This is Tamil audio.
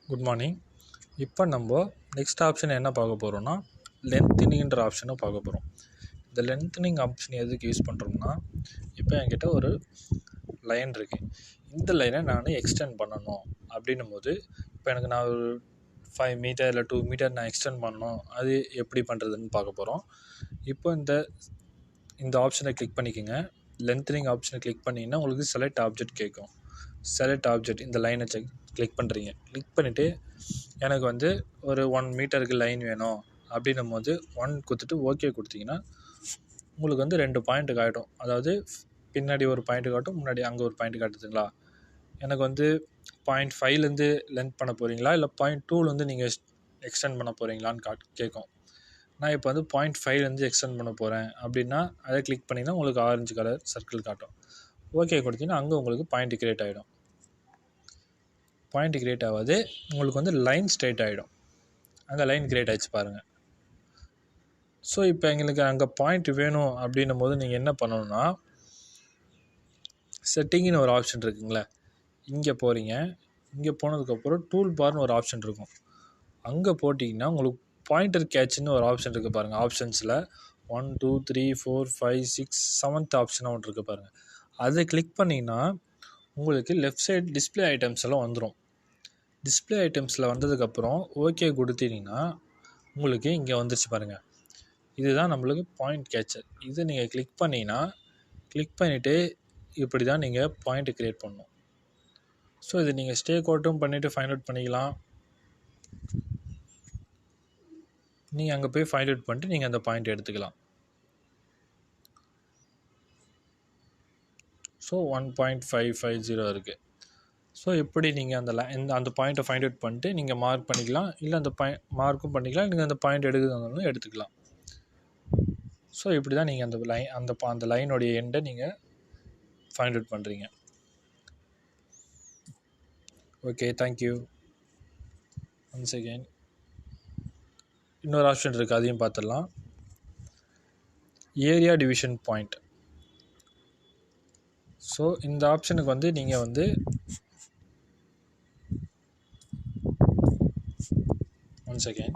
Good morning. இப்போ நம்ம நெக்ஸ்ட் ஆப்ஷன் என்ன பார்க்க போகிறோம்னா லென்த்னிங்கிற ஆப்ஷனை பார்க்க போகிறோம். இந்த லென்த்னிங் ஆப்ஷன் எதுக்கு யூஸ் பண்ணுறோம்னா, இப்போ என்கிட்ட ஒரு லைன் இருக்குது. இந்த லைனை நான் எக்ஸ்டெண்ட் பண்ணணும் அப்படின்னும் போது, இப்போ எனக்கு நான் ஒரு 5 மீட்டர் இல்லை 2 மீட்டர் நான் எக்ஸ்டெண்ட் பண்ணணும், அது எப்படி பண்ணுறதுன்னு பார்க்க போகிறோம். இப்போ இந்த ஆப்ஷனை கிளிக் பண்ணிக்கோங்க. லென்த்னிங் ஆப்ஷனை கிளிக் பண்ணிங்கன்னா உங்களுக்கு செலக்ட் ஆப்ஜெக்ட் கேட்கும். செலக்ட் ஆப்ஜெக்ட் இந்த லைனை கிளிக் பண்ணுறீங்க. கிளிக் பண்ணிவிட்டு எனக்கு ஒரு 1 மீட்டருக்கு லைன் வேணும் அப்படின்னும் போது 1 கொடுத்துட்டு ஓகே கொடுத்தீங்கன்னா உங்களுக்கு 2 பாயிண்ட் காட்டும். அதாவது பின்னாடி ஒரு பாயிண்ட் காட்டும், முன்னாடி அங்கே ஒரு பாயிண்ட் காட்டுதுங்களா. எனக்கு 0.5லேருந்து லென்த் பண்ண போகிறீங்களா இல்லை 0.2லேருந்து நீங்கள் எக்ஸ்டெண்ட் பண்ண போகிறீங்களான்னு கேட்கும். நான் இப்போ 0.5லேருந்து எக்ஸ்டெண்ட் பண்ண போகிறேன் அப்படின்னா அதை கிளிக் பண்ணிங்கன்னா உங்களுக்கு ஆரஞ்சு கலர் சர்க்கிள் காட்டும். ஓகே கொடுத்தீங்கன்னா அங்கே உங்களுக்கு பாயிண்ட் கிரியேட் ஆகிடும். பாயிண்ட் கிரியேட் ஆகாது, உங்களுக்கு லைன் ஸ்ட்ரைட் ஆகிடும். அங்கே லைன் கிரியேட் ஆகிடுச்சு பாருங்கள். ஸோ இப்போ எங்களுக்கு அங்கே பாயிண்ட் வேணும் அப்படின்னும் போது நீங்கள் என்ன பண்ணணும்னா, செட்டிங்னு ஒரு ஆப்ஷன் இருக்குங்களே, இங்கே போகிறீங்க. இங்கே போனதுக்கப்புறம் டூல் பார்னு ஒரு ஆப்ஷன் இருக்கும். அங்கே போட்டிங்கன்னா உங்களுக்கு பாயிண்டர் கேட்ச்னு ஒரு ஆப்ஷன் இருக்குது பாருங்கள். ஆப்ஷன்ஸில் 1 2 3 4 5 6 7th ஆப்ஷனாக ஒன்று இருக்குது பாருங்கள். அதை கிளிக் பண்ணிங்கன்னா உங்களுக்கு லெஃப்ட் சைடு டிஸ்பிளே ஐட்டம்ஸ் எல்லாம் வந்துடும். டிஸ்பிளே ஐட்டம்ஸில் வந்ததுக்கப்புறம் ஓகே கொடுத்தீங்கன்னா உங்களுக்கு இங்கே வந்துருச்சு பாருங்கள். இதுதான் நம்மளுக்கு பாயிண்ட் கேட்சர். இதை நீங்கள் கிளிக் பண்ணிங்கன்னா கிளிக் பண்ணிவிட்டு இப்படி தான் நீங்கள் பாயிண்ட் க்ரியேட் பண்ணணும். ஸோ இது நீங்கள் ஸ்டேக் அவுட்டும் பண்ணிவிட்டு ஃபைண்ட் அவுட் பண்ணிக்கலாம். நீங்கள் அங்கே போய் ஃபைண்ட் அவுட் பண்ணிட்டு நீங்கள் அந்த பாயிண்ட் எடுத்துக்கலாம். ஸோ 1.550 இருக்குது. ஸோ எப்படி நீங்கள் அந்த பாயிண்ட்டை ஃபைண்ட் அவுட் பண்ணிட்டு நீங்கள் மார்க் பண்ணிக்கலாம். இல்லை அந்த மார்க்கும் பண்ணிக்கலாம். நீங்கள் அந்த பாயிண்ட் எடுக்கிறதாலும் எடுத்துக்கலாம். ஸோ இப்படி தான் நீங்கள் அந்த லைனுடைய எண்டை நீங்கள் ஃபைண்ட் அவுட் பண்ணுறீங்க. Okay, thank you. ஒன்ஸ் அகெயின் இன்னொரு ஆப்ஷன் இருக்குது, அதையும் பார்த்துடலாம். Area division point. ஸோ இந்த ஆப்ஷனுக்கு நீங்கள் ஒன்ஸ் அகெயின்